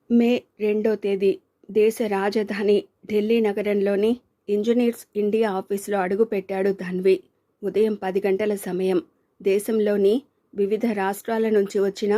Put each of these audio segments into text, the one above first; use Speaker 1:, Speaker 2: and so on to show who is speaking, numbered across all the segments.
Speaker 1: మే 2వ తేదీ దేశ రాజధాని ఢిల్లీ నగరంలోని ఇంజనీర్స్ ఇండియా ఆఫీసులో అడుగుపెట్టాడు ధన్వి. ఉదయం 10 గంటల సమయం. దేశంలోని వివిధ రాష్ట్రాల నుంచి వచ్చిన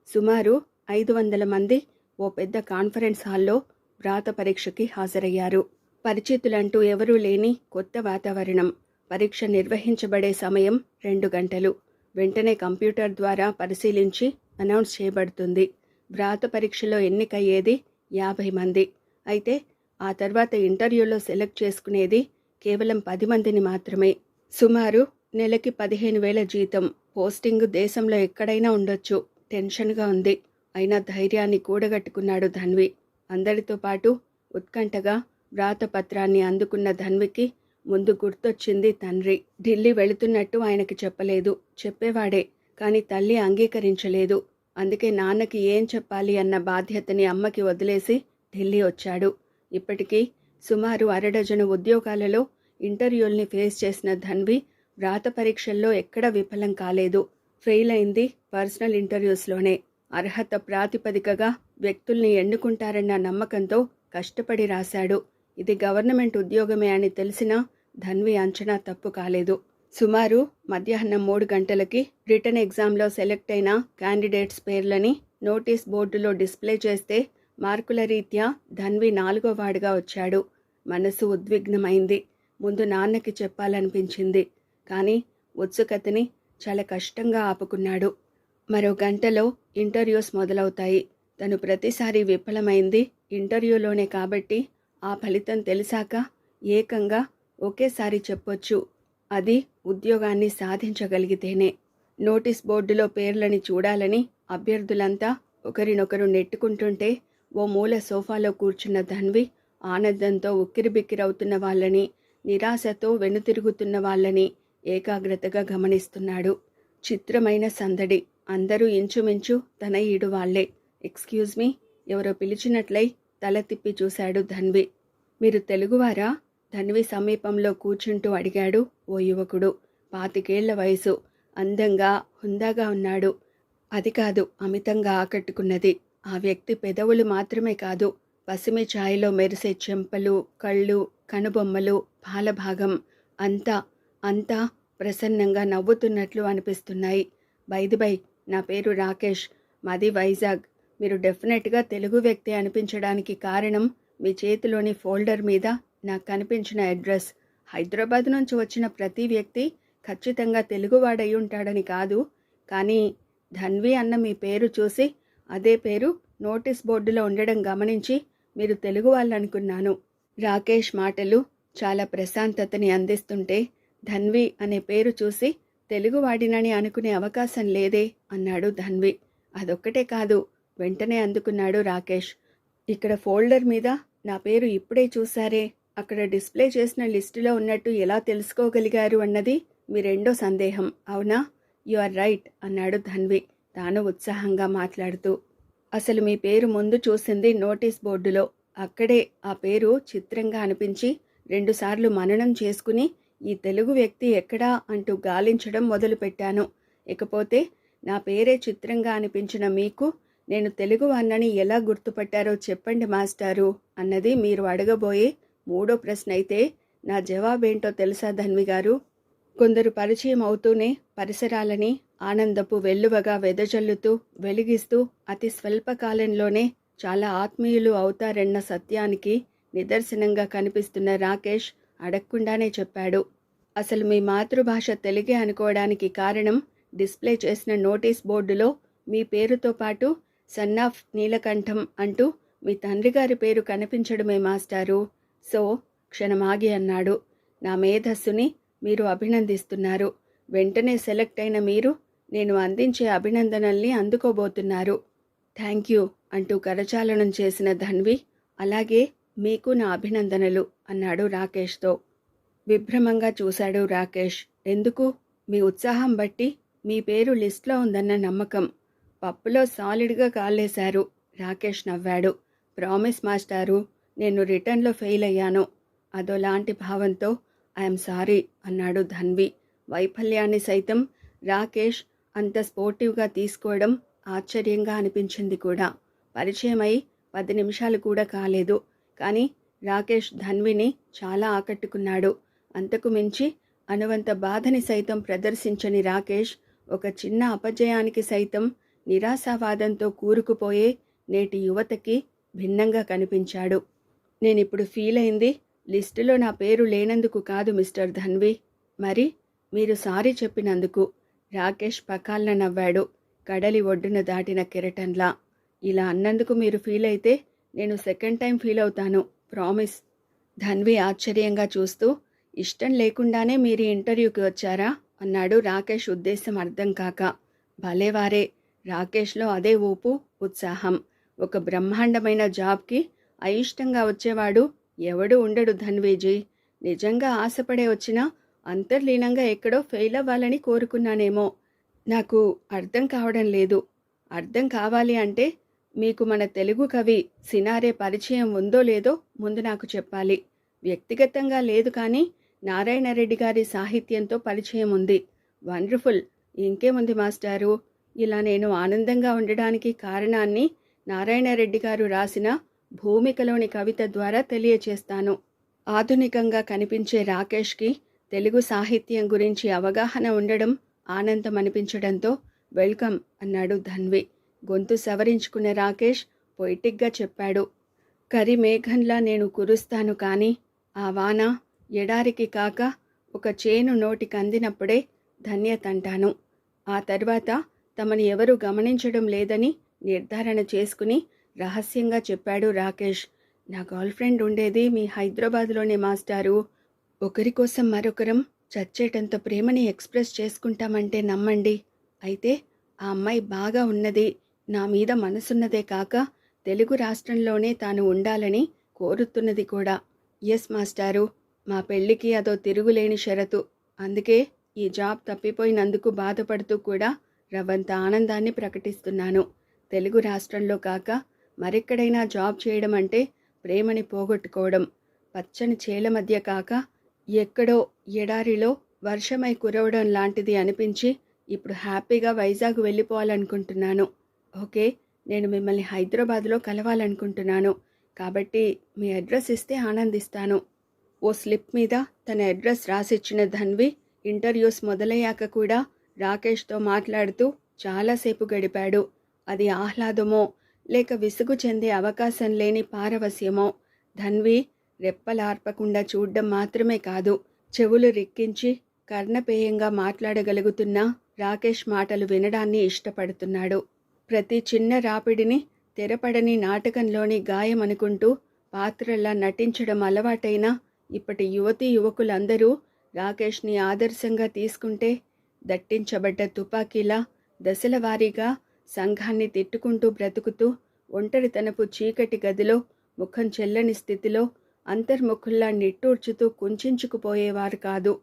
Speaker 1: సుమారు 500 మంది ఓ పెద్ద కాన్ఫరెన్స్ హాల్లో వ్రాత పరీక్షకి హాజరయ్యారు. పరిచితులంటూ ఎవరూ లేని కొత్త వాతావరణం. పరీక్ష నిర్వహించబడే సమయం 2 గంటలు. వెంటనే కంప్యూటర్ ద్వారా పరిశీలించి అనౌన్స్ చేయబడుతుంది. వ్రాత పరీక్షలో ఎన్నికయ్యేది 50 మంది. అయితే ఆ తర్వాత ఇంటర్వ్యూలో సెలెక్ట్ చేసుకునేది కేవలం 10 మందిని మాత్రమే. సుమారు నెలకి 15,000 జీతం. పోస్టింగ్ దేశంలో ఎక్కడైనా ఉండొచ్చు. టెన్షన్గా ఉంది. అయినా ధైర్యాన్ని కూడగట్టుకున్నాడు ధన్వి. అందరితో పాటు ఉత్కంఠగా వ్రాత పత్రాన్ని అందుకున్న ధన్వికి ముందు గుర్తొచ్చింది తండ్రి. ఢిల్లీ వెళుతున్నట్టు ఆయనకి చెప్పలేదు. చెప్పేవాడే, కానీ తల్లి అంగీకరించలేదు. అందుకే నాన్నకి ఏం చెప్పాలి అన్న బాధ్యతని అమ్మకి వదిలేసి ఢిల్లీ వచ్చాడు. ఇప్పటికీ సుమారు 1/2 డజను ఉద్యోగాలలో ఇంటర్వ్యూల్ని ఫేస్ చేసిన ధన్వి వ్రాత పరీక్షల్లో ఎక్కడా విఫలం కాలేదు. ఫెయిల్ అయింది పర్సనల్ ఇంటర్వ్యూస్లోనే. అర్హత ప్రాతిపదికగా వ్యక్తుల్ని ఎన్నుకుంటారన్న నమ్మకంతో కష్టపడి రాశాడు. ఇది గవర్నమెంట్ ఉద్యోగమే అని తెలిసినా ధన్వి అంచనా తప్పు కాలేదు. సుమారు మధ్యాహ్నం 3 గంటలకి రిటన్ ఎగ్జామ్లో సెలెక్ట్ అయిన క్యాండిడేట్స్ పేర్లని నోటీస్ బోర్డులో డిస్ప్లే చేస్తే మార్కుల రీత్యా ధన్వి 4వ వార్డుగా వచ్చాడు. మనసు ఉద్విగ్నమైంది. ముందు నాన్నకి చెప్పాలనిపించింది. కానీ ఉత్సుకతని చాలా కష్టంగా ఆపుకున్నాడు. మరో గంటలో ఇంటర్వ్యూస్ మొదలవుతాయి. తను ప్రతిసారి విఫలమైంది ఇంటర్వ్యూలోనే కాబట్టి ఆ ఫలితం తెలిసాక ఏకంగా ఒకేసారి చెప్పొచ్చు. అది ఉద్యోగాన్ని సాధించగలిగితేనే. నోటీస్ బోర్డులో పేర్లని చూడాలని అభ్యర్థులంతా ఒకరినొకరు నెట్టుకుంటుంటే ఓ మూల సోఫాలో కూర్చున్న ధన్వి ఆనందంతో ఉక్కిరిబిక్కిరవుతున్న వాళ్ళని, నిరాశతో వెనుతిరుగుతున్న వాళ్ళని ఏకాగ్రతగా గమనిస్తున్నాడు. చిత్రమైన సందడి. అందరూ ఇంచుమించు తన ఈడు వాళ్లే. ఎక్స్క్యూజ్ మీ, ఎవరో పిలిచినట్లై తల తిప్పి చూశాడు ధన్వి. మీరు తెలుగువారా? ధన్వి సమీపంలో కూర్చుంటూ అడిగాడు ఓ యువకుడు. 25 వయసు. అందంగా హుందాగా ఉన్నాడు. అది కాదు అమితంగా ఆకట్టుకున్నది. ఆ వ్యక్తి పెదవులు మాత్రమే కాదు, పసిమి ఛాయలో మెరిసే చెంపలు, కళ్ళు, కనుబొమ్మలు, పాలభాగం అంతా ప్రసన్నంగా నవ్వుతున్నట్లు అనిపిస్తున్నాయి. బై నా పేరు రాకేష్. మాది వైజాగ్. మీరు డెఫినెట్గా తెలుగు వ్యక్తి అనిపించడానికి కారణం మీ చేతిలోని ఫోల్డర్ మీద నాకు కనిపించిన అడ్రస్. హైదరాబాద్ నుంచి వచ్చిన ప్రతి వ్యక్తి ఖచ్చితంగా తెలుగువాడై ఉంటాడని కాదు, కానీ ధన్వి అన్న మీ పేరు చూసి అదే పేరు నోటీస్ బోర్డులో ఉండడం గమనించి మీరు తెలుగు వాళ్ళు అనుకున్నాను. రాకేష్ మాటలు చాలా ప్రశాంతతని అందిస్తుంటే ధన్వి అనే పేరు చూసి తెలుగువాడినని అనుకునే అవకాశం లేదే అన్నాడు ధన్వి. అదొక్కటే కాదు, వెంటనే అందుకున్నాడు రాకేష్. ఇక్కడ ఫోల్డర్ మీద నా పేరు ఇప్పుడే చూశారే, అక్కడ డిస్ప్లే చేసిన లిస్టులో ఉన్నట్టు ఎలా తెలుసుకోగలిగారు అన్నది మీ రెండో సందేహం, అవునా? యు ఆర్ రైట్ అన్నాడు ధన్వి తాను ఉత్సాహంగా మాట్లాడుతూ. అసలు మీ పేరు ముందు చూసింది నోటీస్ బోర్డులో. అక్కడే ఆ పేరు చిత్రంగా అనిపించి 2 సార్లు మననం చేసుకుని ఈ తెలుగు వ్యక్తి ఎక్కడా అంటూ గాలించడం మొదలుపెట్టాను. ఇకపోతే నా పేరే చిత్రంగా అనిపించిన మీకు నేను తెలుగు అన్నని ఎలా గుర్తుపట్టారో చెప్పండి మాస్టారు అన్నది మీరు అడగబోయే 3వ ప్రశ్న అయితే నా జవాబేంటో తెలుసా ధన్వి గారు? కొందరు పరిచయం అవుతూనే పరిసరాలని ఆనందపు వెల్లువగా వెదజల్లుతూ వెలిగిస్తూ అతి స్వల్పకాలంలోనే చాలా ఆత్మీయులు అవుతారన్న సత్యానికి నిదర్శనంగా కనిపిస్తున్న రాకేష్ అడగకుండానే చెప్పాడు. అసలు మీ మాతృభాష తెలుగే అనుకోవడానికి కారణం డిస్ప్లే చేసిన నోటీస్ బోర్డులో మీ పేరుతో పాటు సన్ ఆఫ్ నీలకంఠం అంటూ మీ తండ్రి గారి పేరు కనిపించడమే మాస్టారు. సో క్షణమాగి అన్నాడు. నా మేధస్సుని మీరు అభినందిస్తున్నారు. వెంటనే సెలెక్ట్ అయిన మీరు నేను అందించే అభినందనల్ని అందుకోబోతున్నారు. థ్యాంక్ యూ అంటూ కరచాలనం చేసిన ధన్వి అలాగే మీకు నా అభినందనలు అన్నాడు రాకేష్తో. విభ్రమంగా చూశాడు రాకేష్. ఎందుకు? మీ ఉత్సాహం బట్టి మీ పేరు లిస్ట్లో ఉందన్న నమ్మకం. పప్పులో సాలిడ్గా కాలేశారు. రాకేష్ నవ్వాడు. ప్రామిస్ మాస్టారు, నేను రిటర్న్లో ఫెయిల్ అయ్యాను. అదోలాంటి భావంతో ఐఎమ్ సారీ అన్నాడు ధన్వి. వైఫల్యాన్ని సైతం రాకేష్ అంత స్పోర్టివ్గా తీసుకోవడం ఆశ్చర్యంగా అనిపించింది కూడా. పరిచయమై 10 నిమిషాలు కూడా కాలేదు. కానీ రాకేష్ ధన్విని చాలా ఆకట్టుకున్నాడు. అంతకు మించి అనువంత బాధని సైతం ప్రదర్శించని రాకేష్ ఒక చిన్న అపజయానికి సైతం నిరాశావాదంతో కూరుకుపోయే నేటి యువతకి భిన్నంగా కనిపించాడు. నేనిప్పుడు ఫీల్ అయింది లిస్టులో నా పేరు లేనందుకు కాదు మిస్టర్ ధన్వి. మరి మీరు సారీ చెప్పినందుకు. రాకేష్ పకాల్న నవ్వాడు, కడలి ఒడ్డున దాటిన కెరటంలా. ఇలా అన్నందుకు మీరు ఫీల్ అయితే నేను సెకండ్ టైం ఫీల్ అవుతాను, ప్రామిస్. ధన్వి ఆశ్చర్యంగా చూస్తూ, ఇష్టం లేకుండానే మీరు ఇంటర్వ్యూకి వచ్చారా అన్నాడు రాకేష్ ఉద్దేశం అర్థం కాక. భలేవారే, రాకేష్లో అదే ఊపు, ఉత్సాహం. ఒక బ్రహ్మాండమైన జాబ్కి అయిష్టంగా వచ్చేవాడు ఎవడు ఉండడు ధన్వీజీ. నిజంగా ఆశపడే వచ్చినా అంతర్లీనంగా ఎక్కడో ఫెయిల్ అవ్వాలని కోరుకున్నానేమో. నాకు అర్థం కావడం లేదు. అర్థం కావాలి అంటే మీకు మన తెలుగు కవి సినారే పరిచయం ఉందో లేదో ముందు నాకు చెప్పాలి. వ్యక్తిగతంగా లేదు కానీ నారాయణరెడ్డి గారి సాహిత్యంతో పరిచయం ఉంది. వండర్ఫుల్. ఇంకేముంది మాస్టారు. ఇలా నేను ఆనందంగా ఉండడానికి కారణాన్ని నారాయణరెడ్డి గారు రాసిన భూమికలోని కవిత ద్వారా తెలియచేస్తాను. ఆధునికంగా కనిపించే రాకేష్కి తెలుగు సాహిత్యం గురించి అవగాహన ఉండడం ఆనందం అనిపించడంతో వెల్కమ్ అన్నాడు ధన్వి. గొంతు సవరించుకున్న రాకేష్ పొయిటిక్గా చెప్పాడు. కరిమేఘంలా నేను కురుస్తాను కానీ ఆ వాన ఎడారికి కాక ఒక చేను నోటికి అందినప్పుడే ధన్యతంటాను. ఆ తర్వాత తమని ఎవరూ గమనించడం లేదని నిర్ధారణ చేసుకుని రహస్యంగా చెప్పాడు రాకేష్. నా గర్ల్ ఫ్రెండ్ ఉండేది మీ హైదరాబాద్లోనే మాస్టారు. ఒకరి కోసం మరొకరం చచ్చేటంత ప్రేమని ఎక్స్ప్రెస్ చేసుకుంటామంటే నమ్మండి. అయితే ఆ అమ్మాయి బాగా ఉన్నది, నా మీద మనసున్నదే కాక తెలుగు రాష్ట్రంలోనే తాను ఉండాలని కోరుతున్నది కూడా. ఎస్ మాస్టారు, మా పెళ్ళికి అదో తిరుగులేని షరతు. అందుకే ఈ జాబ్ తప్పిపోయినందుకు బాధపడుతూ కూడా రవ్వంత ఆనందాన్ని ప్రకటిస్తున్నాను. తెలుగు రాష్ట్రంలో కాక మరెక్కడైనా జాబ్ చేయడం అంటే ప్రేమని పోగొట్టుకోవడం. పచ్చని చేల మధ్య కాక ఎక్కడో ఎడారిలో వర్షమై కురవడం లాంటిది అనిపించి ఇప్పుడు హ్యాపీగా వైజాగ్ వెళ్ళిపోవాలనుకుంటున్నాను. ఓకే, నేను మిమ్మల్ని హైదరాబాద్లో కలవాలనుకుంటున్నాను. కాబట్టి మీ అడ్రస్ ఇస్తే ఆనందిస్తాను. ఓ స్లిప్ మీద తన అడ్రస్ రాసిచ్చిన ధన్వి ఇంటర్వ్యూస్ మొదలయ్యాక కూడా రాకేష్తో మాట్లాడుతూ చాలాసేపు గడిపాడు. అది ఆహ్లాదమో లేక విసుగు చెందే అవకాశం లేని పారవస్యమో. ధన్వి రెప్పలార్పకుండా చూడ్డం మాత్రమే కాదు, చెవులు రిక్కించి కర్ణపేయంగా మాట్లాడగలుగుతున్న రాకేష్ మాటలు వినడాన్ని ఇష్టపడుతున్నాడు. ప్రతి చిన్న రాపిడిని తెరపడని నాటకంలోని గాయమనుకుంటూ పాత్రల్లా నటించడం అలవాటైన ఇప్పటి యువతీ యువకులందరూ రాకేష్ని ఆదర్శంగా తీసుకుంటే దట్టించబడ్డ తుపాకీలా దశలవారీగా సంఘాన్ని తిట్టుకుంటూ బ్రతుకుతూ ఒంటరితనపు చీకటి గదిలో ముఖం చెల్లని స్థితిలో అంతర్ముఖుల్లా నిట్టూర్చుతూ కుంచుకుపోయేవారు కాదు.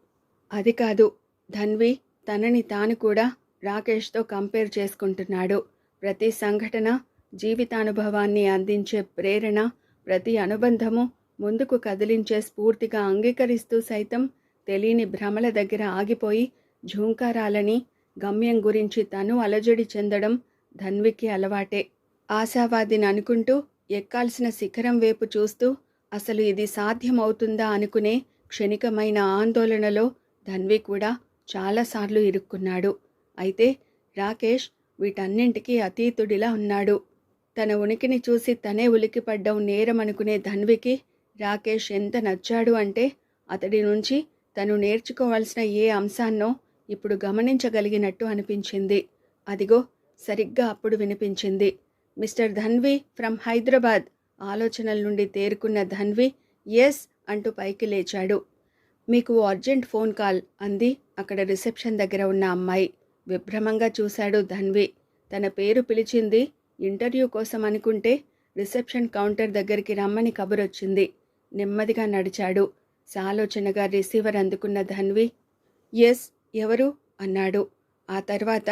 Speaker 1: అది కాదు, ధన్వి తనని తాను కూడా రాకేష్తో కంపేర్ చేసుకుంటున్నాడు. ప్రతి సంఘటన జీవితానుభవాన్ని అందించే ప్రేరణ, ప్రతి అనుబంధము ముందుకు కదిలించే స్ఫూర్తిగా అంగీకరిస్తూ సైతం తెలియని భ్రమల దగ్గర ఆగిపోయి ఝూంకారాలని గమ్యం గురించి తను అలజడి చెందడం ధన్వికి అలవాటే. ఆశావాదిని అనుకుంటూ ఎక్కాల్సిన శిఖరం వైపు చూస్తూ అసలు ఇది సాధ్యమవుతుందా అనుకునే క్షణికమైన ఆందోళనలో ధన్వి కూడా చాలాసార్లు ఇరుక్కున్నాడు. అయితే రాకేష్ వీటన్నింటికీ అతీతుడిలా ఉన్నాడు. తన ఉనికిని చూసి తనే ఉలికిపడ్డం నేరమనుకునే ధన్వికి రాకేష్ ఎంత నచ్చాడు అంటే అతడి నుంచి తను నేర్చుకోవాల్సిన ఏ అంశాన్నో ఇప్పుడు గమనించగలిగినట్టు అనిపించింది. అదిగో సరిగ్గా అప్పుడు వినిపించింది. Mister Dhanvi from Hyderabad. ఆలోచనల నుండి తేరుకున్న ధన్వి ఎస్ అంటూ పైకి లేచాడు. మీకు అర్జెంట్ ఫోన్ కాల్ అంది అక్కడ రిసెప్షన్ దగ్గర ఉన్న అమ్మాయి. విభ్రమంగా చూశాడు ధన్వి. తన పేరు పిలిచింది ఇంటర్వ్యూ కోసం అనుకుంటే రిసెప్షన్ కౌంటర్ దగ్గరికి రమ్మని కబురొచ్చింది. నెమ్మదిగా నడిచాడు. సాలోచనగా రిసీవర్ అందుకున్న ధన్వి ఎస్ ఎవరు అన్నాడు. ఆ తర్వాత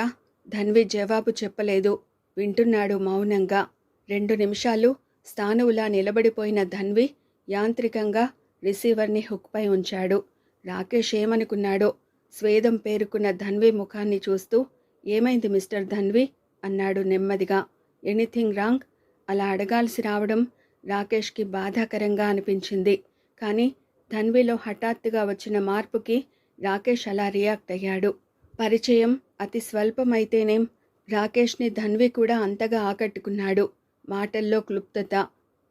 Speaker 1: ధన్వి జవాబు చెప్పలేదు. వింటున్నాడు మౌనంగా. 2 నిమిషాలు స్థానువులా నిలబడిపోయిన ధన్వి యాంత్రికంగా రిసీవర్ని హుక్పై ఉంచాడు. రాకేష్ ఏమనుకున్నాడో స్వేదం పేరుకున్న ధన్వి ముఖాన్ని చూస్తూ ఏమైంది మిస్టర్ ధన్వి అన్నాడు నెమ్మదిగా. Anything wrong? అలా అడగాల్సి రావడం రాకేష్కి బాధాకరంగా అనిపించింది. కానీ ధన్విలో హఠాత్తుగా వచ్చిన మార్పుకి రాకేష్ అలా రియాక్ట్ అయ్యాడు. పరిచయం అతి స్వల్పమైతేనేం రాకేష్ని ధన్వి కూడా అంతగా ఆకట్టుకున్నాడు. మాటల్లో క్లుప్తత,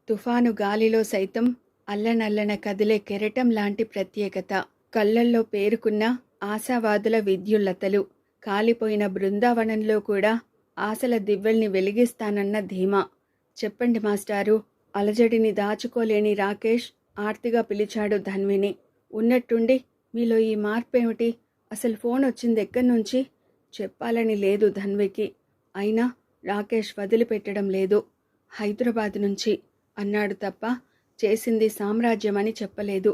Speaker 1: తుఫాను గాలిలో సైతం అల్లనల్లన కదిలే కెరటం లాంటి ప్రత్యేకత, కళ్ళల్లో పేరుకున్న ఆశావాదుల విద్యుల్లతలు, కాలిపోయిన బృందావనంలో కూడా ఆశల దివ్వెల్ని వెలిగిస్తానన్న ధీమా. చెప్పండి మాస్టారు, అలజడిని దాచుకోలేని రాకేష్ ఆర్తిగా పిలిచాడు ధన్విని. ఉన్నట్టుండి మీలో ఈ మార్పేమిటి? అసలు ఫోన్ వచ్చింది ఎక్కడి నుంచి? చెప్పాలని లేదు ధన్వికి. అయినా రాకేష్ వదిలిపెట్టడం లేదు. హైదరాబాద్ నుంచి అన్నాడు తప్ప చేసింది సామ్రాజ్యమని చెప్పలేదు.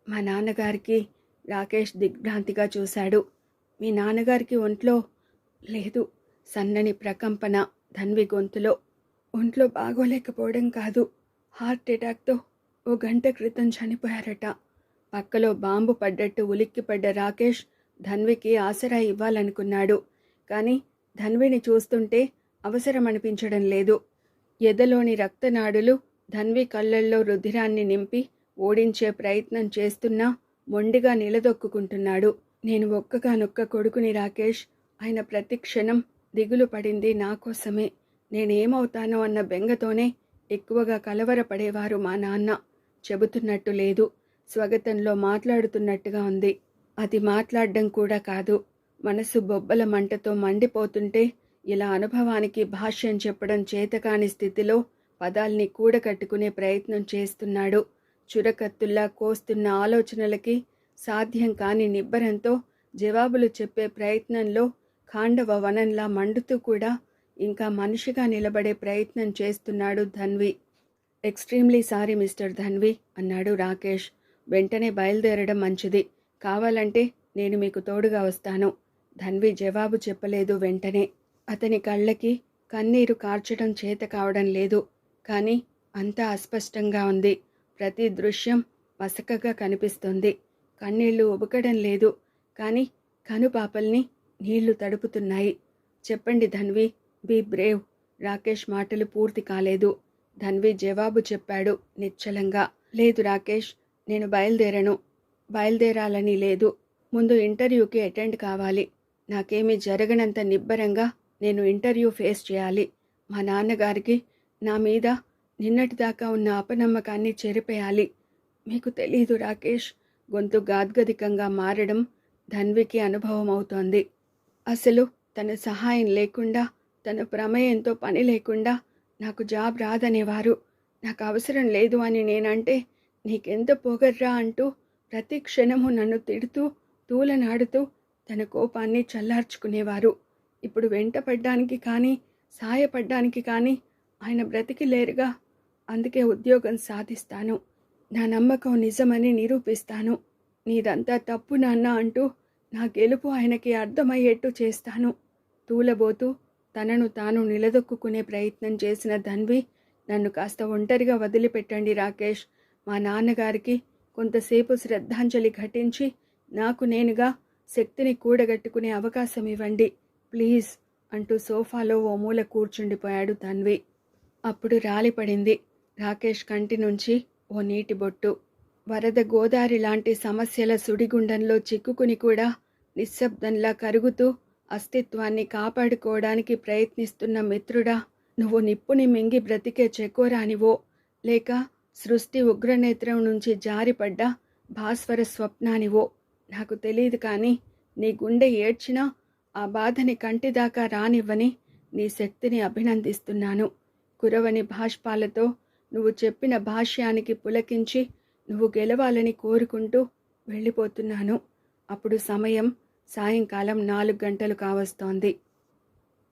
Speaker 1: మా నాన్నగారికి. రాకేష్ దిగ్భ్రాంతిగా చూశాడు. మీ నాన్నగారికి ఒంట్లో లేదు. సన్నని ప్రకంపన ధన్వి గొంతులో. ఒంట్లో బాగోలేకపోవడం కాదు, హార్ట్ అటాక్తో 1 గంట క్రితం చనిపోయారట. పక్కలో బాంబు పడ్డట్టు ఉలిక్కిపడ్డ రాకేష్ ధన్వికి ఆసరా ఇవ్వాలనుకున్నాడు. కానీ ధన్విని చూస్తుంటే అవసరం అనిపించడం లేదు. ఎదలోని రక్తనాడులు ధన్వి కళ్ళల్లో రుధిరాన్ని నింపి ఓడించే ప్రయత్నం చేస్తున్నా మొండిగా నిలదొక్కుంటున్నాడు. నేను ఒక్కగానొక్క కొడుకుని రాకేష్. ఆయన ప్రతి క్షణం దిగులు పడింది నా కోసమే. నేనేమవుతానో అన్న బెంగతోనే ఎక్కువగా కలవరపడేవారు మా నాన్న. చెబుతున్నట్టు లేదు, స్వగతంలో మాట్లాడుతున్నట్టుగా ఉంది. అది మాట్లాడడం కూడా కాదు. మనసు బొబ్బల మంటతో మండిపోతుంటే ఇలా అనుభవానికి భాష్యం చెప్పడం చేతకాని స్థితిలో పదాల్ని కూడకట్టుకునే ప్రయత్నం చేస్తున్నాడు. చురకత్తుల్లా కోస్తున్న ఆలోచనలకి సాధ్యం కాని నిబ్బరంతో జవాబులు చెప్పే ప్రయత్నంలో ఖాండవ వనంలా మండుతూ కూడా ఇంకా మనిషిగా నిలబడే ప్రయత్నం చేస్తున్నాడు Dhanvi. Extremely sorry mister Dhanvi అన్నాడు రాకేష్. వెంటనే బయలుదేరడం మంచిది. కావాలంటే నేను మీకు తోడుగా వస్తాను. ధన్వి జవాబు చెప్పలేదు. వెంటనే అతని కళ్ళకి కన్నీరు కార్చడం చేత కావడం లేదు. కానీ అంతా అస్పష్టంగా ఉంది. ప్రతి దృశ్యం మసకగా కనిపిస్తుంది. కన్నీళ్లు ఉబకడం లేదు, కానీ కనుపాపల్ని నీళ్లు తడుపుతున్నాయి. చెప్పండి ధన్వి, బీ బ్రేవ్. రాకేష్ మాటలు పూర్తి కాలేదు. ధన్వి జవాబు చెప్పాడు నిశ్చలంగా. లేదు రాకేష్, నేను బయలుదేరాలని లేదు. ముందు ఇంటర్వ్యూకి అటెండ్ కావాలి. నాకేమీ జరగనంత నిబ్బరంగా నేను ఇంటర్వ్యూ ఫేస్ చేయాలి. మా నాన్నగారికి నా మీద నిన్నటిదాకా ఉన్న అపనమ్మకాన్ని చెరిపేయాలి. మీకు తెలీదు రాకేష్. గొంతు గాద్గదికంగా మారడం ధన్వికి అనుభవం అవుతోంది. అసలు తన సహాయం లేకుండా, తన ప్రమేయంతో పని లేకుండా నాకు జాబ్ రాదనేవారు. నాకు అవసరం లేదు అని నేనంటే నీకెంత పొగర్రా అంటూ ప్రతి క్షణము నన్ను తిడుతూ తూలనాడుతూ తన కోపాన్ని చల్లార్చుకునేవారు. ఇప్పుడు వెంటపడ్డానికి కానీ సాయపడ్డానికి కానీ ఆయన బ్రతికి లేరుగా. అందుకే ఉద్యోగం సాధిస్తాను. నా నమ్మకం నిజమని నిరూపిస్తాను. నీదంతా తప్పు నాన్న అంటూ నా గెలుపు ఆయనకి అర్థమయ్యేట్టు చేస్తాను. తూలబోతూ తనను తాను నిలదొక్కునే ప్రయత్నం చేసిన ధన్వి, నన్ను కాస్త ఒంటరిగా వదిలిపెట్టండి రాకేష్. మా నాన్నగారికి కొంతసేపు శ్రద్ధాంజలి ఘటించి నాకు నేనుగా శక్తిని కూడగట్టుకునే అవకాశం ఇవ్వండి ప్లీజ్ అంటూ సోఫాలో ఓ మూల కూర్చుండిపోయాడు ధన్వి. అప్పుడు రాలిపడింది రాకేష్ కంటి నుంచి ఓ నీటి బొట్టు. వరద గోదారి లాంటి సమస్యల సుడిగుండంలో చిక్కుకుని కూడా నిశ్శబ్దంలా కరుగుతూ అస్తిత్వాన్ని కాపాడుకోవడానికి ప్రయత్నిస్తున్న మిత్రుడా, నువ్వు నిప్పుని మింగి బ్రతికే చెకోరానివో, లేక సృష్టి ఉగ్రనేత్రం నుంచి జారిపడ్డ భాస్వర స్వప్నానివో నాకు తెలియదు. కానీ నీ గుండె ఏడ్చినా ఆ బాధని కంటిదాకా రానివ్వని నీ శక్తిని అభినందిస్తున్నాను. కురవని భాష్పాలతో నువ్వు చెప్పిన భాష్యానికి పులకించి నువ్వు గెలవాలని కోరుకుంటూ వెళ్ళిపోతున్నాను. అప్పుడు సమయం సాయంకాలం 4 గంటలు కావస్తోంది.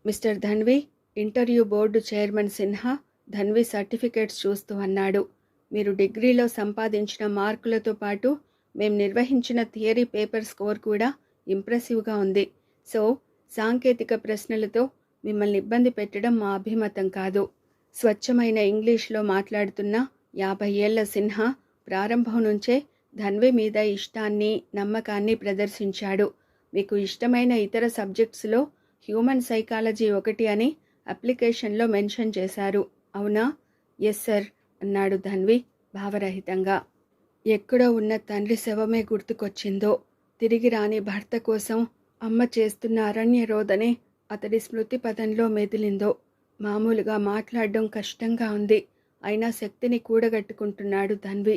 Speaker 1: Mister Dhanvi, interview board chairman Sinha Dhanvi certificates చూస్తూ అన్నాడు. మీరు డిగ్రీలో సంపాదించిన మార్కులతో పాటు మేం నిర్వహించిన థియరీ పేపర్ స్కోర్ కూడా ఇంప్రెసివ్గా ఉంది. సో సాంకేతిక ప్రశ్నలతో మిమ్మల్ని ఇబ్బంది పెట్టడం మా అభిమతం కాదు. స్వచ్ఛమైన ఇంగ్లీష్లో మాట్లాడుతున్న 50 ఏళ్ల సిన్హా ప్రారంభం నుంచే ధన్వి మీద ఇష్టాన్ని, నమ్మకాన్ని ప్రదర్శించాడు. మీకు ఇష్టమైన ఇతర సబ్జెక్ట్స్లో హ్యూమన్ సైకాలజీ ఒకటి అని అప్లికేషన్లో మెన్షన్ చేశారు. అవునా? ఎస్ సార్ అన్నాడు ధన్వి భావరహితంగా. ఎక్కడో ఉన్న తండ్రి శవమే గుర్తుకొచ్చిందో, తిరిగి రాని భర్త కోసం అమ్మ చేస్తున్న అరణ్య రోదనే అతడి స్మృతి పథంలో మెదిలిందో. మామూలుగా మాట్లాడడం కష్టంగా ఉంది, అయినా శక్తిని కూడగట్టుకుంటున్నాడు ధన్వి.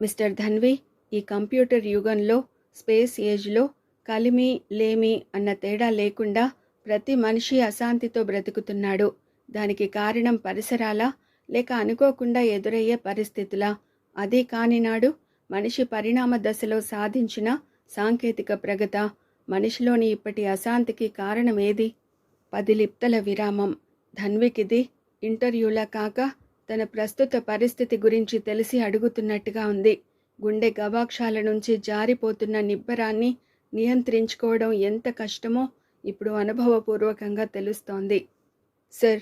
Speaker 1: మిస్టర్ ధన్వి, ఈ కంప్యూటర్ యుగంలో, స్పేస్ ఏజ్లో కలిమి లేమి అన్న తేడా లేకుండా ప్రతి మనిషి అశాంతితో బ్రతుకుతున్నాడు. దానికి కారణం పరిసరాలా, లేక అనుకోకుండా ఎదురయ్యే పరిస్థితులా? అదే కాని నాడు మనిషి పరిణామ దశలో సాధించిన సాంకేతిక ప్రగత? మనిషిలోని ఇప్పటి అశాంతికి కారణమేది? 10 లిప్తల విరామం. ధన్వికిది ఇంటర్వ్యూలా కాక తన ప్రస్తుత పరిస్థితి గురించి తెలిసి అడుగుతున్నట్టుగా ఉంది. గుండె గవాక్షాల నుంచి జారిపోతున్న నిబ్బరాన్ని నియంత్రించుకోవడం ఎంత కష్టమో ఇప్పుడు అనుభవపూర్వకంగా తెలుస్తోంది. Sir,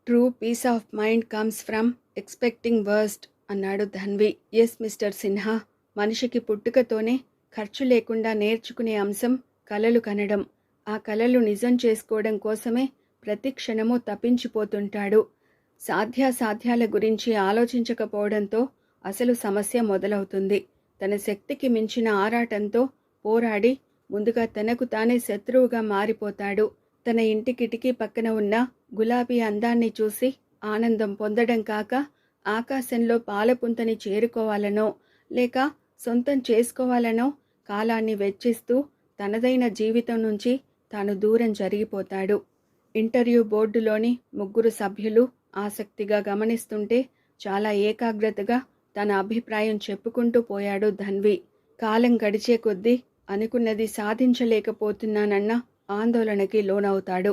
Speaker 1: true peace of mind comes from expecting worst అన్నాడు ధన్వి. ఎస్ మిస్టర్ సిన్హా, మనిషికి పుట్టుకతోనే ఖర్చు లేకుండా నేర్చుకునే అంశం కలలు కనడం. ఆ కలలు నిజం చేసుకోవడం కోసమే ప్రతి క్షణమూ తప్పించిపోతుంటాడు. సాధ్యాసాధ్యాల గురించి ఆలోచించకపోవడంతో అసలు సమస్య మొదలవుతుంది. తన శక్తికి మించిన ఆరాటంతో పోరాడి ముందుగా తనకు తానే శత్రువుగా మారిపోతాడు. తన ఇంటి కిటికీ పక్కన ఉన్న గులాబీ అందాన్ని చూసి ఆనందం పొందడం కాక, ఆకాశంలో పాలపుంతని చేరుకోవాలనో లేక సొంతం చేసుకోవాలనో కాలాన్ని వెచ్చిస్తూ తనదైన జీవితం నుంచి తాను దూరం జరిగిపోతాడు. ఇంటర్వ్యూ బోర్డులోని 3 సభ్యులు ఆసక్తిగా గమనిస్తుంటే చాలా ఏకాగ్రతగా తన అభిప్రాయం చెప్పుకుంటూ పోయాడు ధన్వి. కాలం గడిచే కొద్దీ అనుకున్నది సాధించలేకపోతున్నానన్న ఆందోళనకి లోనవుతాడు.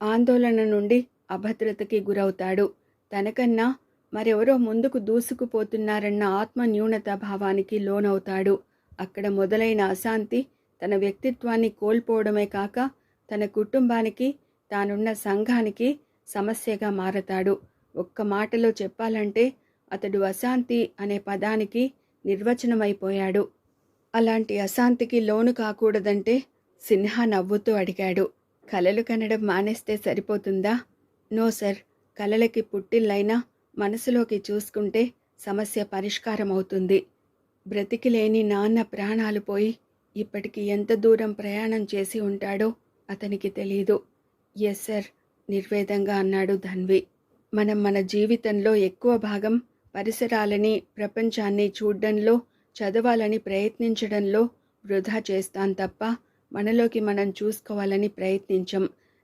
Speaker 1: ఆందోళన నుండి అభద్రతకి గురవుతాడు. తనకన్నా మరెవరో ముందుకు దూసుకుపోతున్నారన్న ఆత్మన్యూనత భావానికి లోనవుతాడు. అక్కడ మొదలైన అశాంతి తన వ్యక్తిత్వాన్ని కోల్పోవడమే కాక, తన కుటుంబానికి, తానున్న సంఘానికి సమస్యగా మారతాడు. ఒక్క మాటలో చెప్పాలంటే అతడు అశాంతి అనే పదానికి నిర్వచనమైపోయాడు. అలాంటి అశాంతికి లోను కాకూడదంటే? సిన్హా నవ్వుతూ అడిగాడు. కలలు కనడం మానేస్తే సరిపోతుందా? నో సర్, కలలకి పుట్టిల్లైనా మనసులోకి చూసుకుంటే సమస్య పరిష్కారమవుతుంది. బ్రతికిలేని నాన్న ప్రాణాలు పోయి ఇప్పటికి ఎంత దూరం ప్రయాణం చేసి ఉంటాడో అతనికి తెలీదు. ఎస్ సర్, నిర్వేదంగా అన్నాడు ధన్వి. మనం మన జీవితంలో ఎక్కువ భాగం పరిసరాలని, ప్రపంచాన్ని చూడ్డంలో, చదవాలని ప్రయత్నించడంలో వృధా చేస్తాం తప్ప మనలోకి మనం చూసుకోవాలని ప్రయత్నించం.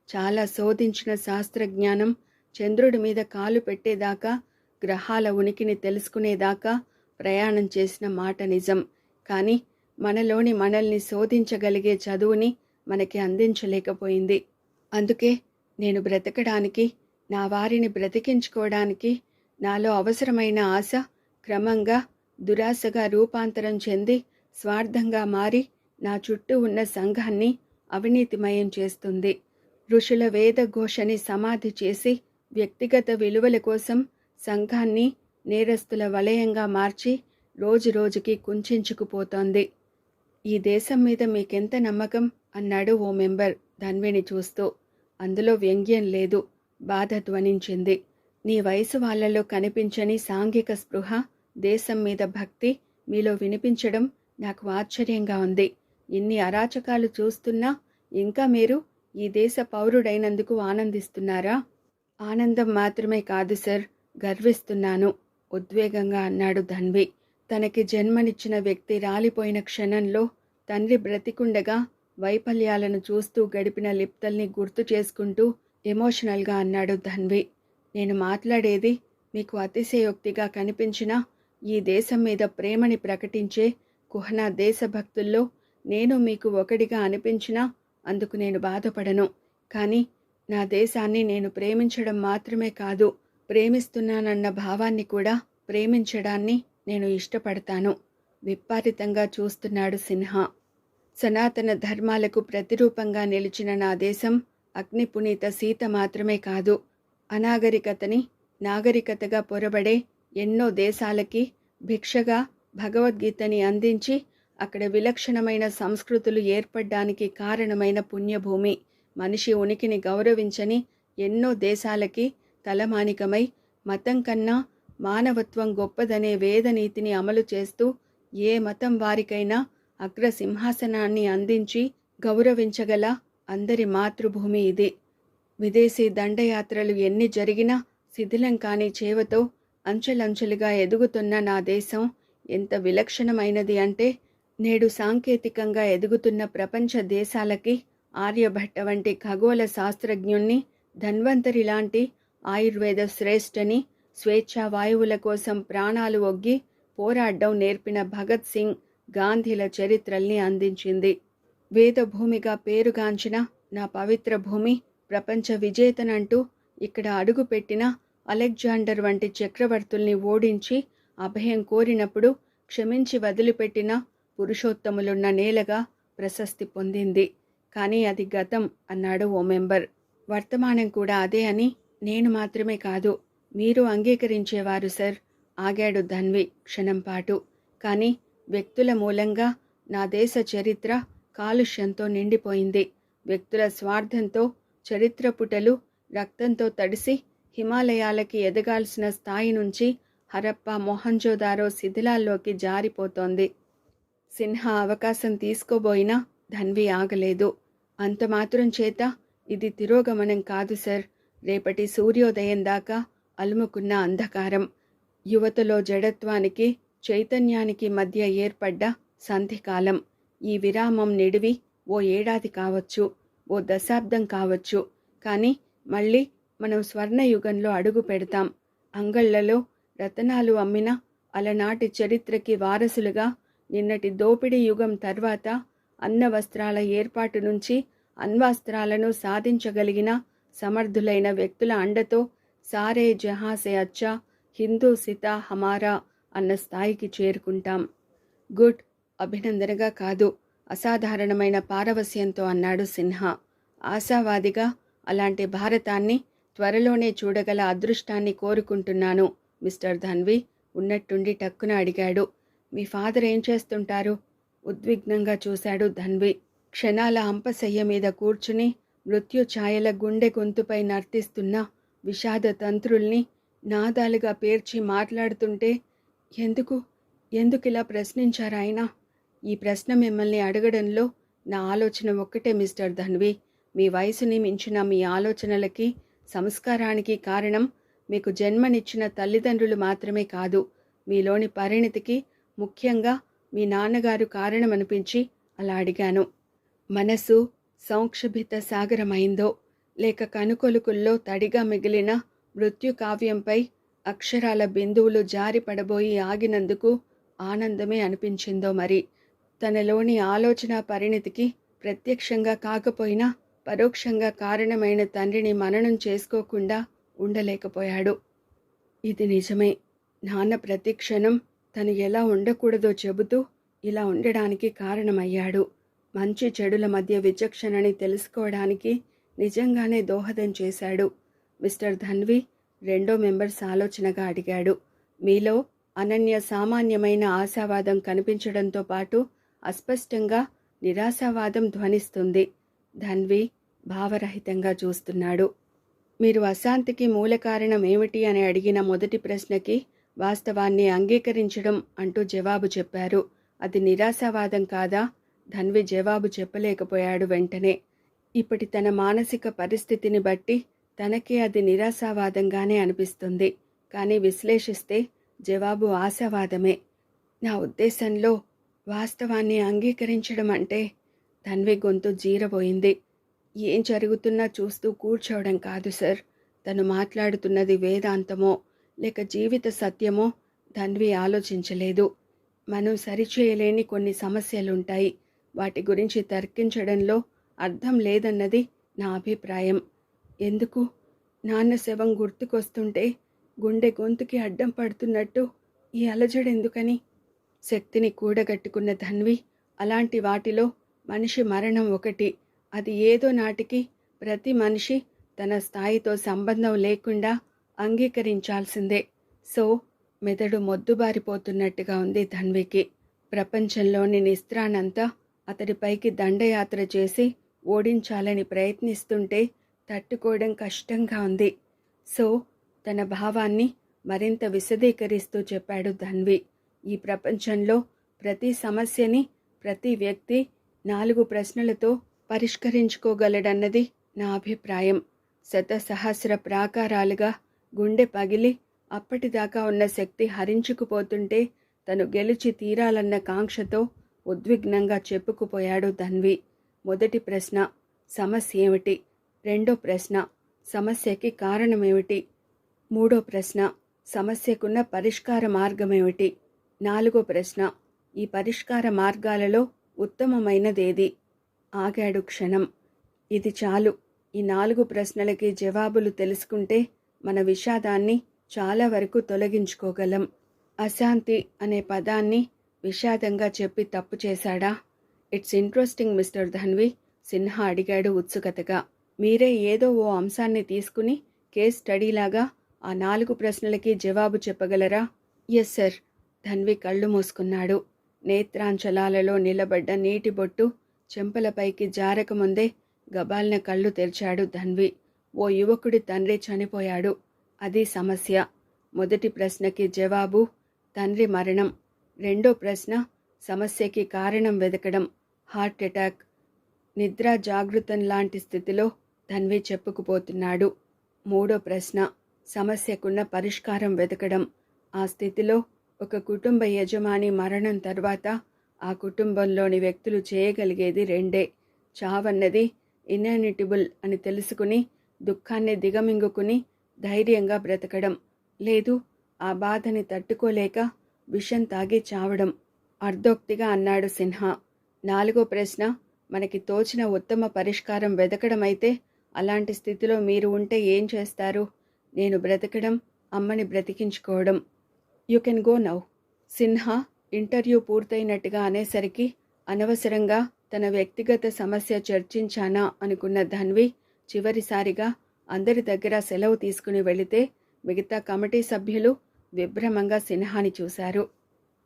Speaker 1: చాలా శోధించిన శాస్త్రజ్ఞానం చంద్రుడి మీద కాలు పెట్టేదాకా, గ్రహాల ఉనికిని తెలుసుకునేదాకా ప్రయాణం చేసిన మాట నిజం. కానీ మనలోని మనల్ని శోధించగలిగే చదువుని మనకి అందించలేకపోయింది. అందుకే నేను బ్రతకడానికి, నా వారిని బ్రతికించుకోవడానికి నాలో అవసరమైన ఆశ క్రమంగా దురాశగా రూపాంతరం చెంది స్వార్థంగా మారి నా చుట్టూ ఉన్న సంఘాన్ని అవినీతిమయం చేస్తుంది. ఋషుల వేద ఘోషని సమాధి చేసి వ్యక్తిగత విలువల కోసం సంఘాన్ని నేరస్తుల వలయంగా మార్చి రోజురోజుకి కుంచుకుపోతోంది. ఈ దేశం మీద మీకెంత నమ్మకం అన్నాడు ఓ మెంబర్ ధన్విని చూస్తూ. అందులో వ్యంగ్యం లేదు, బాధ ధ్వనించింది. నీ వయసు వాళ్లలో కనిపించని సాంఘిక స్పృహ, దేశం మీద భక్తి మీలో వినిపించడం నాకు ఆశ్చర్యంగా ఉంది. ఇన్ని అరాచకాలు చూస్తున్నా ఇంకా మీరు ఈ దేశ పౌరుడైనందుకు ఆనందిస్తున్నారా? ఆనందం మాత్రమే కాదు సర్, గర్విస్తున్నాను ఉద్వేగంగా అన్నాడు ధన్వి. తనకి జన్మనిచ్చిన వ్యక్తి రాలిపోయిన క్షణంలో తండ్రి బ్రతికుండగా వైఫల్యాలను చూస్తూ గడిపిన లిప్తల్ని గుర్తు చేసుకుంటూ ఎమోషనల్గా అన్నాడు ధన్వి. నేను మాట్లాడేది మీకు అతిశయోక్తిగా కనిపించినా ఈ దేశం మీద ప్రేమని ప్రకటించే కుహనా దేశభక్తుల్లో నేను మీకు ఒకడిగా అనిపించినా అందుకు నేను బాధపడను. కానీ నా దేశాన్ని నేను ప్రేమించడం మాత్రమే కాదు, ప్రేమిస్తున్నానన్న భావాన్ని కూడా ప్రేమించడాన్ని నేను ఇష్టపడతాను. విప్పారితంగా చూస్తున్నాడు సిన్హా. సనాతన ధర్మాలకు ప్రతిరూపంగా నిలిచిన నా దేశం అగ్నిపునీత సీత మాత్రమే కాదు, అనాగరికతని నాగరికతగా పొరబడే ఎన్నో దేశాలకి భిక్షగా భగవద్గీతని అందించి అక్కడ విలక్షణమైన సంస్కృతులు ఏర్పడ్డానికి కారణమైన పుణ్యభూమి. మనిషి ఉనికిని గౌరవించని ఎన్నో దేశాలకి తలమానికమై మతం కన్నా మానవత్వం గొప్పదనే వేదనీతిని అమలు చేస్తూ ఏ మతం వారికైనా అగ్రసింహాసనాన్ని అందించి గౌరవించగల అందరి మాతృభూమి ఇది. విదేశీ దండయాత్రలు ఎన్ని జరిగినా శిథిలం కాని చేవతో అంచెలంచెలుగా ఎదుగుతున్న నా దేశం ఎంత విలక్షణమైనది అంటే, నేడు సాంకేతికంగా ఎదుగుతున్న ప్రపంచ దేశాలకి ఆర్యభట్ట వంటి ఖగోళ శాస్త్రజ్ఞుణ్ణి, ధన్వంతరి లాంటి ఆయుర్వేద శ్రేష్ఠని, స్వేచ్ఛా వాయువుల కోసం ప్రాణాలు ఒగ్గి పోరాడ్డం నేర్పిన భగత్ సింగ్, గాంధీల చరిత్రల్ని అందించింది. వేదభూమిగా పేరుగాంచిన నా పవిత్ర భూమి ప్రపంచ విజేతనంటూ ఇక్కడ అడుగుపెట్టిన అలెగ్జాండర్ వంటి చక్రవర్తుల్ని ఓడించి అభయం కోరినప్పుడు క్షమించి వదిలిపెట్టిన పురుషోత్తములున్న నేలగా ప్రశస్తి పొందింది. కానీ అది గతం అన్నాడు ఓ మెంబర్. వర్తమానం కూడా అదే అని నేను మాత్రమే కాదు, మీరు అంగీకరించేవారు సార్, ఆగాడు ధన్వి క్షణంపాటు. కానీ వ్యక్తుల మూలంగా నా దేశ చరిత్ర కాలుష్యంతో నిండిపోయింది. వ్యక్తుల స్వార్థంతో చరిత్ర పుటలు రక్తంతో తడిసి హిమాలయాలకి ఎదగాల్సిన స్థాయి నుంచి హరప్ప, మొహంజోదారో శిథిలాల్లోకి జారిపోతోంది. సిన్హా అవకాశం తీసుకోబోయినా ధన్వి ఆగలేదు. అంత మాత్రం చేత ఇది తిరోగమనం కాదు సార్, రేపటి సూర్యోదయం దాకా అలుముకున్న అంధకారం. యువతలో జడత్వానికి చైతన్యానికి మధ్య ఏర్పడ్డ సంధికాలం. ఈ విరామం నిడివి ఓ ఏడాది కావచ్చు, ఓ దశాబ్దం కావచ్చు, కానీ మళ్ళీ మనం స్వర్ణయుగంలో అడుగు పెడతాం. అంగళ్లలో రతనాలు అమ్మిన అలనాటి చరిత్రకి వారసులుగా నిన్నటి దోపిడీ యుగం తర్వాత అన్న వస్త్రాల ఏర్పాటు నుంచి అణ్వాస్త్రాలను సాధించగలిగిన సమర్థులైన వ్యక్తుల అండతో సారే జహాసే అచ్చా, హిందూ సితా హమారా అన్న స్థాయికి చేరుకుంటాం. గుడ్, అభినందనగా కాదు, అసాధారణమైన పారవస్యంతో అన్నాడు సిన్హా. ఆశావాదిగా అలాంటి భారతాన్ని త్వరలోనే చూడగల అదృష్టాన్ని కోరుకుంటున్నాను మిస్టర్ ధన్వి ఉన్నట్టుండి టక్కున అడిగాడు. మీ ఫాదర్ ఏం చేస్తుంటారు? ఉద్విగ్నంగా చూశాడు ధన్వి. క్షణాల అంపశయ్య మీద కూర్చుని మృత్యు ఛాయల గుండె గొంతుపై నర్తిస్తున్న విషాద తంత్రుల్ని నాదాలుగా పేర్చి మాట్లాడుతుంటే ఎందుకిలా ప్రశ్నించారాయన? ఈ ప్రశ్న మిమ్మల్ని అడగడంలో నా ఆలోచన ఒక్కటే మిస్టర్ ధన్వి. మీ వయసుని మించిన మీ ఆలోచనలకి, సంస్కారానికి కారణం మీకు జన్మనిచ్చిన తల్లిదండ్రులు మాత్రమే కాదు, మీలోని పరిణతికి ముఖ్యంగా మీ నాన్నగారు కారణమనిపించి అలా అడిగాను. మనసు సంక్షుభిత సాగరమైందో లేక కనుకొలుకుల్లో తడిగా మిగిలిన మృత్యు కావ్యంపై అక్షరాల బిందువులు జారి పడబోయి ఆగినందుకు ఆనందమే అనిపించిందో మరి. తనలోని ఆలోచన పరిణతికి ప్రత్యక్షంగా కాకపోయినా పరోక్షంగా కారణమైన తండ్రిని మననం చేసుకోకుండా ఉండలేకపోయాడు. ఇది నిజమే, నాన్న ప్రతిక్షణం తను ఎలా ఉండకూడదో చెబుతూ ఇలా ఉండడానికి కారణమయ్యాడు. మంచి చెడుల మధ్య విచక్షణని తెలుసుకోవడానికి నిజంగానే దోహదం చేశాడు. మిస్టర్ ధన్వి రెండో మెంబర్స్ ఆలోచనగా అడిగాడు. మీలో అనన్య సామాన్యమైన ఆశావాదం కనిపించడంతో పాటు అస్పష్టంగా నిరాశావాదం ధ్వనిస్తుంది. ధన్వి భావరహితంగా చూస్తున్నాడు. మీరు అశాంతికి మూల కారణం ఏమిటి అని అడిగిన మొదటి ప్రశ్నకి వాస్తవాన్ని అంగీకరించడం అంటూ జవాబు చెప్పారు. అది నిరాశావాదం కాదా? ధన్వి జవాబు చెప్పలేకపోయాడు వెంటనే. ఇప్పటి తన మానసిక పరిస్థితిని బట్టి తనకే అది నిరాశావాదంగానే అనిపిస్తుంది. కానీ విశ్లేషిస్తే జవాబు ఆశావాదమే. నా ఉద్దేశంలో వాస్తవాన్ని అంగీకరించడం అంటే ధన్వి గొంతు జీరబోయింది. ఏం జరుగుతున్నా చూస్తూ కూర్చోవడం కాదు సార్. తను మాట్లాడుతున్నది వేదాంతమో లేక జీవిత సత్యమో ధన్వి ఆలోచించలేదు. మనం సరిచేయలేని కొన్ని సమస్యలుంటాయి. వాటి గురించి తర్కించడంలో అర్థం లేదన్నది నా అభిప్రాయం. ఎందుకు? నాన్న శవం గుర్తుకొస్తుంటే గుండె గొంతుకి అడ్డం పడుతున్నట్టు ఈ అలజడెందుకని? శక్తిని కూడగట్టుకున్న ధన్వి అలాంటి వాటిలో మనిషి మరణం ఒకటి. అది ఏదో నాటికి ప్రతి మనిషి తన స్థాయితో సంబంధం లేకుండా అంగీకరించాల్సిందే. సో మెదడు మొద్దుబారిపోతున్నట్టుగా ఉంది ధన్వికి. ప్రపంచంలోని నిస్త్రానంతా అతడిపైకి దండయాత్ర చేసి ఓడించాలని ప్రయత్నిస్తుంటే తట్టుకోవడం కష్టంగా ఉంది. సో తన భావాన్ని మరింత విశదీకరిస్తూ చెప్పాడు ధన్వి. ఈ ప్రపంచంలో ప్రతి సమస్యని ప్రతి వ్యక్తి 4 ప్రశ్నలతో పరిష్కరించుకోగలడన్నది నా అభిప్రాయం. శతసహస్ర ప్రాకారాలుగా గుండె పగిలి అప్పటిదాకా ఉన్న శక్తి హరించుకుపోతుంటే తను గెలిచి తీరాలన్న కాంక్షతో ఉద్విగ్నంగా చెప్పుకుపోయాడు ధన్వి. మొదటి ప్రశ్న, సమస్య ఏమిటి? రెండో ప్రశ్న, సమస్యకి కారణమేమిటి? మూడో ప్రశ్న, సమస్యకున్న పరిష్కార మార్గమేమిటి? నాలుగో ప్రశ్న, ఈ పరిష్కార మార్గాలలో ఉత్తమమైనదేది? ఆగాడు క్షణం. ఇది చాలు. ఈ 4 ప్రశ్నలకి జవాబులు తెలుసుకుంటే మన విషాదాన్ని చాలా వరకు తొలగించుకోగలం. అశాంతి అనే పదాన్ని విషాదంగా చెప్పి తప్పు చేశాడా? It's interesting mister Dhanvi, Sinha అడిగాడు ఉత్సుకతగా. మీరే ఏదో ఓ అంశాన్ని తీసుకుని కేస్ స్టడీలాగా ఆ 4 ప్రశ్నలకి జవాబు చెప్పగలరా? Yes sir. ధన్వి కళ్ళు మూసుకున్నాడు. నేత్రాంచలాలలో నిలబడ్డ నీటి బొట్టు చెంపలపైకి జారకముందే గబాల్న కళ్ళు తెరిచాడు ధన్వి. ఓ యువకుడి తండ్రి చనిపోయాడు. అది సమస్య. మొదటి ప్రశ్నకి జవాబు తండ్రి మరణం. రెండో ప్రశ్న, సమస్యకి కారణం వెతకడం, హార్ట్ అటాక్. నిద్ర జాగృతం లాంటి స్థితిలో ధన్వి చెప్పుకుపోతున్నాడు. మూడో ప్రశ్న, సమస్యకున్న పరిష్కారం వెతకడం. ఆ స్థితిలో ఒక కుటుంబ యజమాని మరణం తర్వాత ఆ కుటుంబంలోని వ్యక్తులు చేయగలిగేది రెండే. చావన్నది ఇన్ఎవిటబుల్ అని తెలుసుకుని దుఃఖాన్ని దిగమింగుకుని ధైర్యంగా బ్రతకడం, లేదు ఆ బాధని తట్టుకోలేక విషం తాగి చావడం. అర్ధోక్తిగా అన్నాడు సిన్హా. నాలుగో ప్రశ్న, మనకి తోచిన ఉత్తమ పరిష్కారం వెతకడమైతే అలాంటి స్థితిలో మీరు ఉంటే ఏం చేస్తారు? నేను బ్రతకడం, అమ్మని బ్రతికించుకోవడం. You can go now. Sinha interview పూర్తయినట్టుగా అనేసరికి అనవసరంగా తన వ్యక్తిగత సమస్య చర్చించానా అనుకున్న ధన్వి చివరిసారిగా అందరి దగ్గర సెలవు తీసుకుని వెళితే మిగతా కమిటీ సభ్యులు విభ్రమంగా సిన్హాని చూశారు.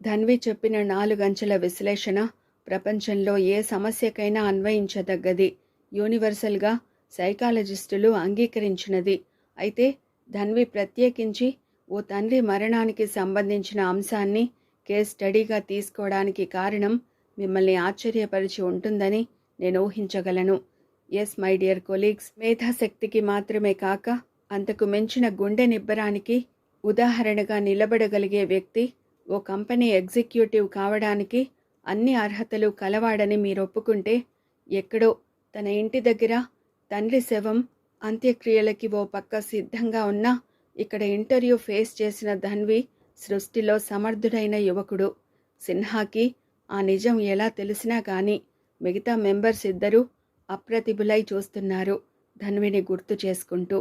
Speaker 1: ధన్వి చెప్పిన 4 అంచెల విశ్లేషణ ప్రపంచంలో ఏ సమస్యకైనా అన్వయించదగ్గది, యూనివర్సల్గా సైకాలజిస్టులు అంగీకరించినది. అయితే ధన్వి ప్రత్యేకించి ఓ తండ్రి మరణానికి సంబంధించిన అంశాన్ని కేస్ స్టడీగా తీసుకోవడానికి కారణం మిమ్మల్ని ఆశ్చర్యపరిచి ఉంటుందని నేను ఊహించగలను. ఎస్ మై డియర్ కొలీగ్స్, మేధాశక్తికి మాత్రమే కాక అంతకు మించిన గుండె నిబ్బరానికి ఉదాహరణగా నిలబడగలిగే వ్యక్తి ఓ కంపెనీ ఎగ్జిక్యూటివ్ కావడానికి అన్ని అర్హతలు కలవాడని మీరు ఒప్పుకుంటే, ఎక్కడో తన ఇంటి దగ్గర తండ్రి శవం అంత్యక్రియలకి ఓ పక్క సిద్ధంగా ఉన్నా ఇక్కడ ఇంటర్వ్యూ ఫేస్ చేసిన ధన్వి సృష్టిలో సమర్థుడైన యువకుడు. సిన్హాకి ఆ నిజం ఎలా తెలిసినా కానీ మిగతా మెంబర్స్ ఇద్దరూ అప్రతిభులై చూస్తున్నారు ధన్విని గుర్తు చేసుకుంటూ.